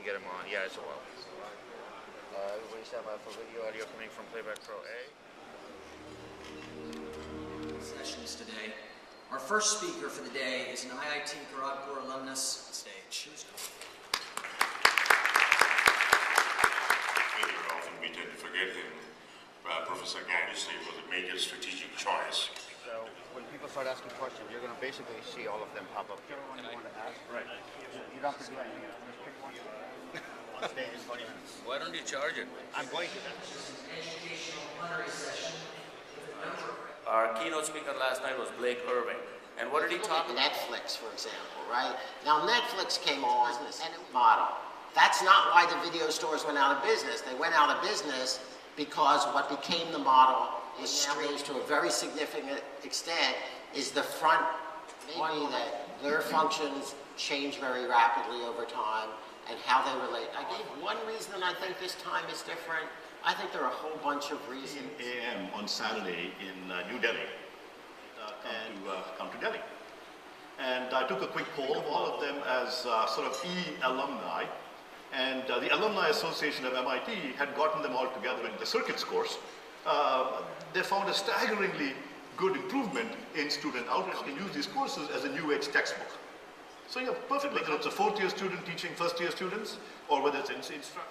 can't get him on. Yeah, it's a while. Everybody stand by for video audio coming from Playback Pro A. Sessions today. Our first speaker for the day is an IIT Kharagpur alumnus on stage. Often we tend to forget him. Professor obviously was a major strategic choice. So when people start asking questions, you're going to basically see all of them pop up. Whichever one you want to ask. Right. You don't have to do anything. Just pick one. On stage in 20 minutes. Why don't you charge it? I'm going to. Educational plenary session. Our keynote speaker last night was Blake Irving. And what did he talk about? Netflix, for example, right? Now, Netflix came on and model. That's not why the video stores went out of business. They went out of business because what became the model is streams to a very significant extent is the front, maybe that their functions change very rapidly over time and how they relate. I gave one reason I think this time is different. I think there are a whole bunch of reasons. 10 a.m. on Saturday in New Delhi. Come to Delhi. And I took a quick poll of all of them as sort of e-alumni. And the Alumni Association of MIT had gotten them all together in the circuits course. They found a staggeringly good improvement in student outcomes. You can use these courses as a new age textbook. So you're perfectly, whether it's a fourth-year student teaching first-year students, or whether it's instructor.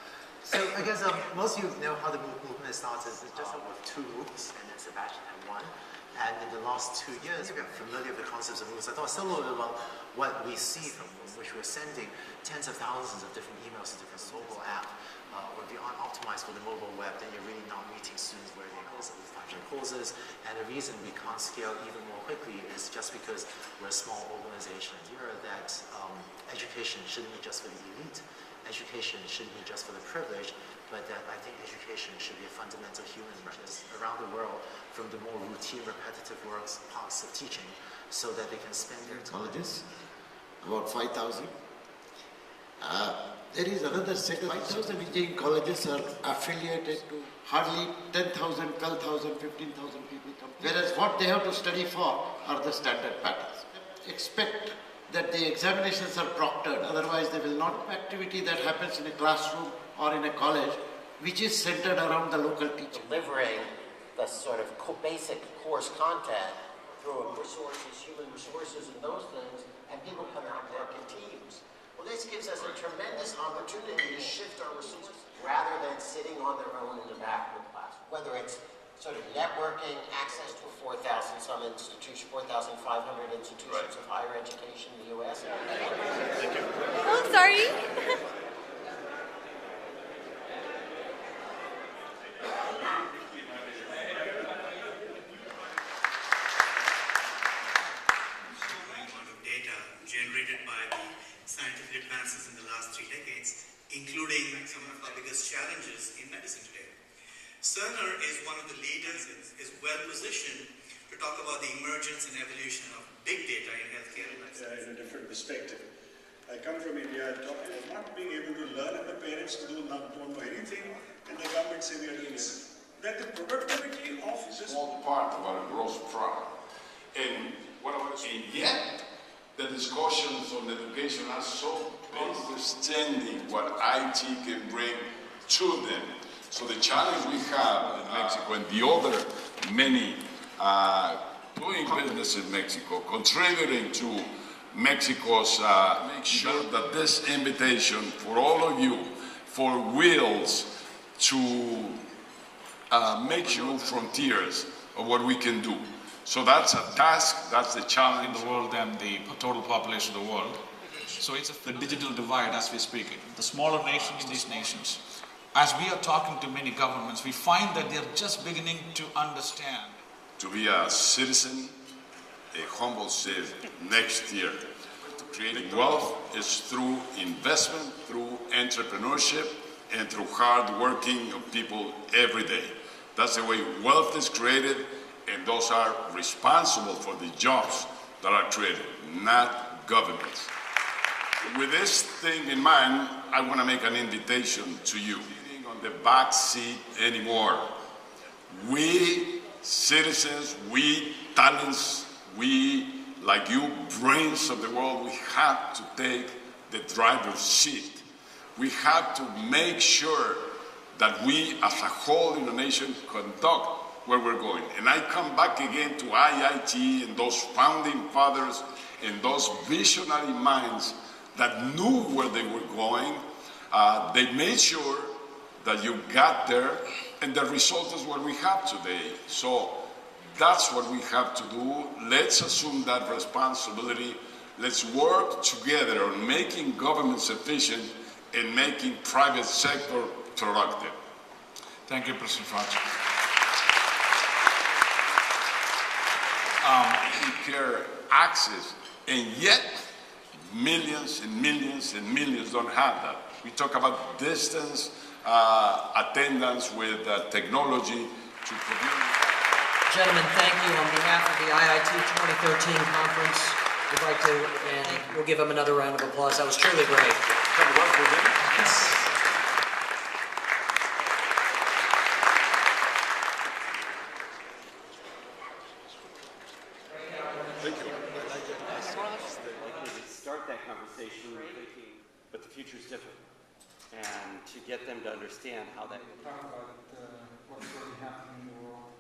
So I guess most of you know how the movement started. It's just with 2 MOOCs, and then Sebastian had 1. And in the last 2 years, we are familiar with the concepts of MOOCs. I thought so a little bit about what we see from MOOCs, which we're sending tens of thousands of different emails to different mobile app. Or if you aren't optimized for the mobile web, then you're really not meeting students where they are with functional courses. And the reason we can't scale even more quickly is just because we're a small organization here that education shouldn't be just for the elite. Education shouldn't be just for the privileged, but that I think education should be a fundamental human right around the world, from the more routine, repetitive parts of teaching, so that they can spend their time. Colleges, about 5,000. There is another set of 5,000 engineering colleges are affiliated to hardly 10,000, 12,000, 15,000 people come. Whereas what they have to study for are the standard patterns. Expect that the examinations are proctored, otherwise they will not. Activity that happens in a classroom or in a college, which is centered around the local teacher. Delivering the sort of basic course content through resources, human resources, and those things, and people come out and work in teams. Well, this gives us a tremendous opportunity to shift our resources rather than sitting on their own in the back of the class. Whether it's sort of networking, access to 4,000 some institutions, 4,500 institutions of higher education in the U.S. Thank you. Oh, sorry. Data generated by the scientific advances in the last 3 decades, including some of our biggest challenges in medicine today. Cerner is one of the leaders, is well positioned to talk about the emergence and evolution of big data in healthcare and medicine. In a different perspective. I come from India, talking of not being able to learn, and the parents don't know anything, and the government say we are doing this. That the productivity of this Small part of our gross product. And yet, the discussions on education are so understanding what IT can bring to them. So the challenge we have in Mexico and the other many doing business in Mexico, contributing to Mexico's, make sure that this invitation for all of you, for Wheels, to make new frontiers of what we can do. So that's a task, that's the challenge. In the world than the total population of the world. So it's the digital divide as we speak. The smaller nations, these nations, as we are talking to many governments, we find that they're just beginning to understand. To be a citizen, a humble citizen, next year. Creating wealth is through investment, through entrepreneurship, and through hard working of people every day. That's the way wealth is created, and those are responsible for the jobs that are created, not governments. With this thing in mind, I want to make an invitation to you. Sitting on the back seat anymore. We citizens, we talents, we, like you, brains of the world, we have to take the driver's seat. We have to make sure that we as a whole in the nation conduct where we're going. And I come back again to IIT and those founding fathers and those visionary minds that knew where they were going. They made sure that you got there, and the result is what we have today. So that's what we have to do. Let's assume that responsibility. Let's work together on making governments efficient and making private sector productive. Thank you, President Fauci. Care access, and yet millions and millions and millions don't have that. We talk about distance attendance with technology to produce. Gentlemen, thank you. On behalf of the IIT 2013 conference, we'd like to, and we'll give them another round of applause. That was truly great. Start that conversation thinking, but the future is different, and to get them to understand how that. Talk about what's really happening in the world.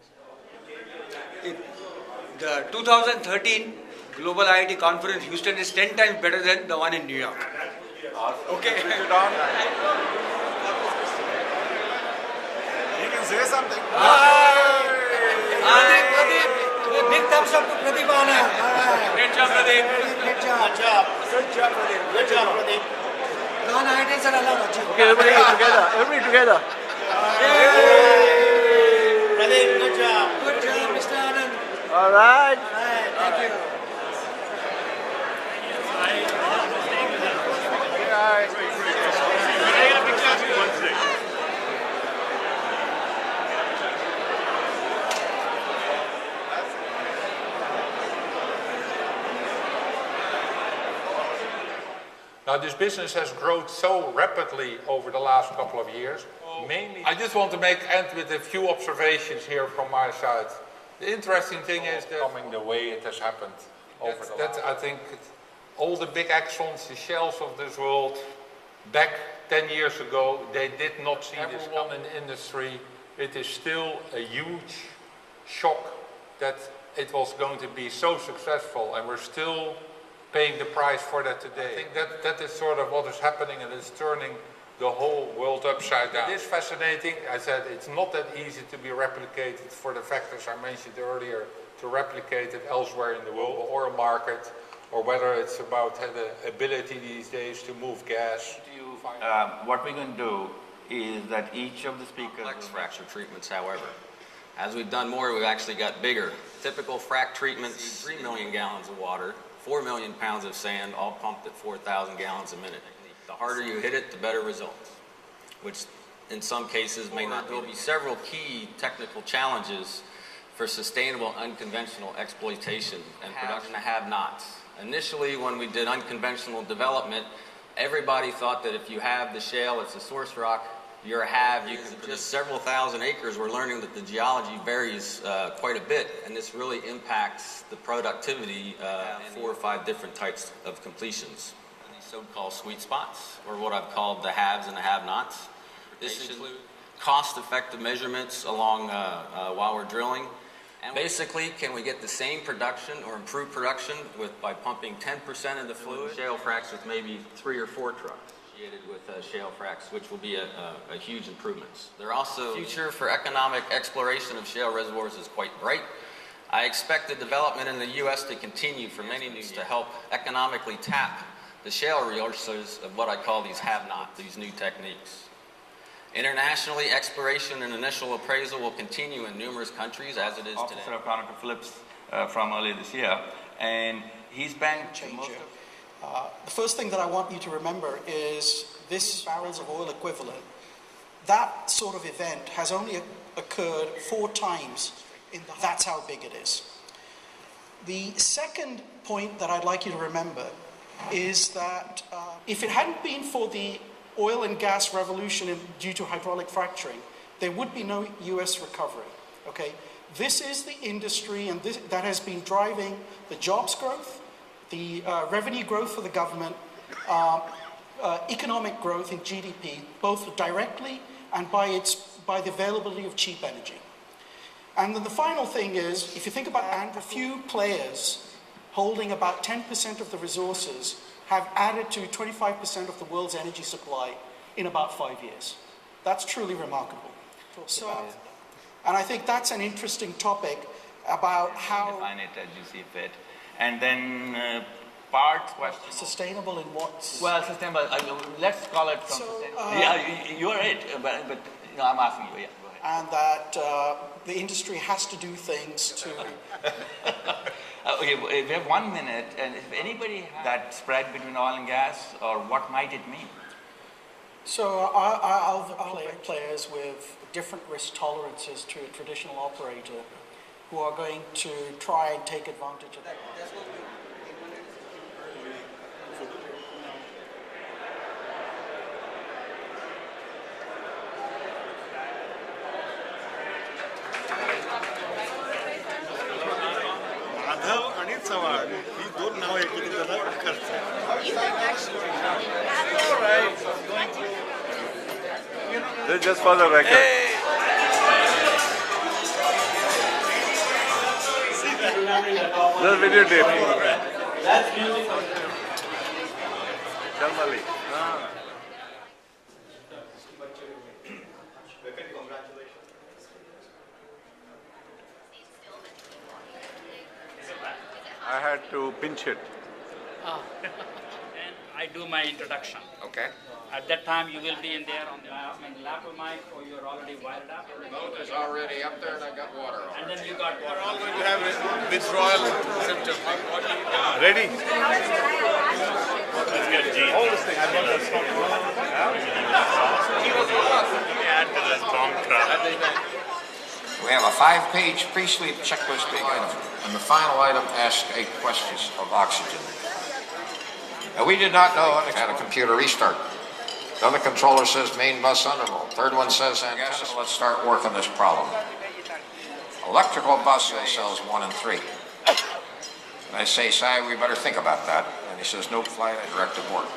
The 2013 Global IIT Conference Houston is 10 times better than the one in New York. Okay. You can say something. Big thumbs up to Pradeep Anand. Great job, Pradeep. Great job. Good job. Good job, Pradeep. Good job, Pradeep. Non-IITs are allowed. Okay, everybody together. Everybody together. Pradeep, good job. Good job, Mr. Anand. All right. Thank you. Now, this business has grown so rapidly over the last couple of years. Mainly, I just want to end with a few observations here from my side. The interesting thing is that coming the way it has happened over the last. I think all the big Exxons, the Shells of this world, back 10 years ago, they did not see this coming. In the industry, it is still a huge shock that it was going to be so successful, and we're still paying the price for that today. I think that is sort of what is happening, and it's turning the whole world upside down. It is fascinating. I said it's not that easy to be replicated for the factors I mentioned earlier, to replicate it elsewhere in the world, the oil market, or whether it's about the ability these days to move gas. What we're going to do is that each of the speakers... Complex fracture treatments, however. As we've done more, we've actually got bigger. Typical frac treatments, 3 million gallons of water, 4 million pounds of sand, all pumped at 4,000 gallons a minute. The harder you hit it, the better results, which in some cases may not. There will be several key technical challenges for sustainable unconventional exploitation and production of have-nots. Initially, when we did unconventional development, everybody thought that if you have the shale, it's a source rock, you're a have. You can just several thousand acres. We're learning that the geology varies quite a bit, and this really impacts the productivity of 4 or 5 different types of completions. These so-called sweet spots, or what I've called the haves and the have-nots. This includes cost-effective measurements along while we're drilling. And basically, can we get the same production or improved production by pumping 10% of the fluid? Shale fracs with maybe 3 or 4 trucks. With shale fracs, which will be a huge improvement. There also, the future for economic exploration of shale reservoirs is quite bright. I expect the development in the U.S. to continue for many years to help economically tap the shale resources of what I call these have-not, these new techniques. Internationally, exploration and initial appraisal will continue in numerous countries as it is today. Officer of Conoco Phillips from earlier this year, and he's been the first thing that I want you to remember is this barrels of oil equivalent. That sort of event has only occurred 4 times. That's how big it is. The second point that I'd like you to remember is that if it hadn't been for the oil and gas revolution due to hydraulic fracturing, there would be no US recovery. Okay? This is the industry and that has been driving the jobs growth, the revenue growth for the government, economic growth in GDP, both directly and by the availability of cheap energy. And then the final thing is, if you think about it, a few players holding about 10% of the resources have added to 25% of the world's energy supply in about 5 years. That's truly remarkable. So, and I think that's an interesting topic about how... Define it as you see fit. And then part question... Sustainable in what? Well, sustainable, let's call it from sustainable. Yeah, you're right, but you know, I'm asking you, yeah, go ahead. And that the industry has to do things to... Okay, we have 1 minute, and if anybody has that spread between oil and gas, or what might it mean? So I'll play players with different risk tolerances to a traditional operator who are going to try and take advantage of that. This is just for the record. Just videotape. That's music. Sharmali. I had to pinch it. And I do my introduction. Okay. At that time, you will be in there on the lapel mic, or you're already wired up. Boat is already up there, and I got water on. And then you got water. We're all going to have withdrawal symptoms. What do you got? Ready? Let's get Gene. Hold this thing. I want to stop. Add to this long crowd. We have a 5-page pre-sleep checklist big item, and the final item asks 8 questions of oxygen. Now, we did not know how to have a computer restart. The other controller says main bus underload. Third one says antenna. Let's start working this problem. Electrical bus cells 1 and 3. And I say, Si, we better think about that. And he says, nope, fly a directed work.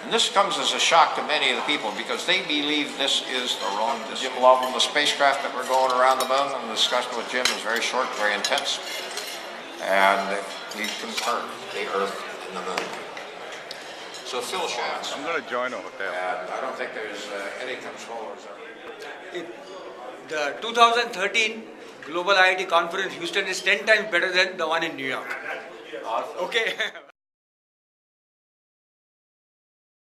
And this comes as a shock to many of the people because they believe this is the wrong decision. Jim Lovell, the spacecraft that we're going around the moon, and the discussion with Jim was very short, very intense. And we concurred, the Earth and the moon. So Phil Schatz. I'm going to join a hotel. And I don't think there's any controllers. The 2013 Global IIT Conference Houston is 10 times better than the one in New York. Okay.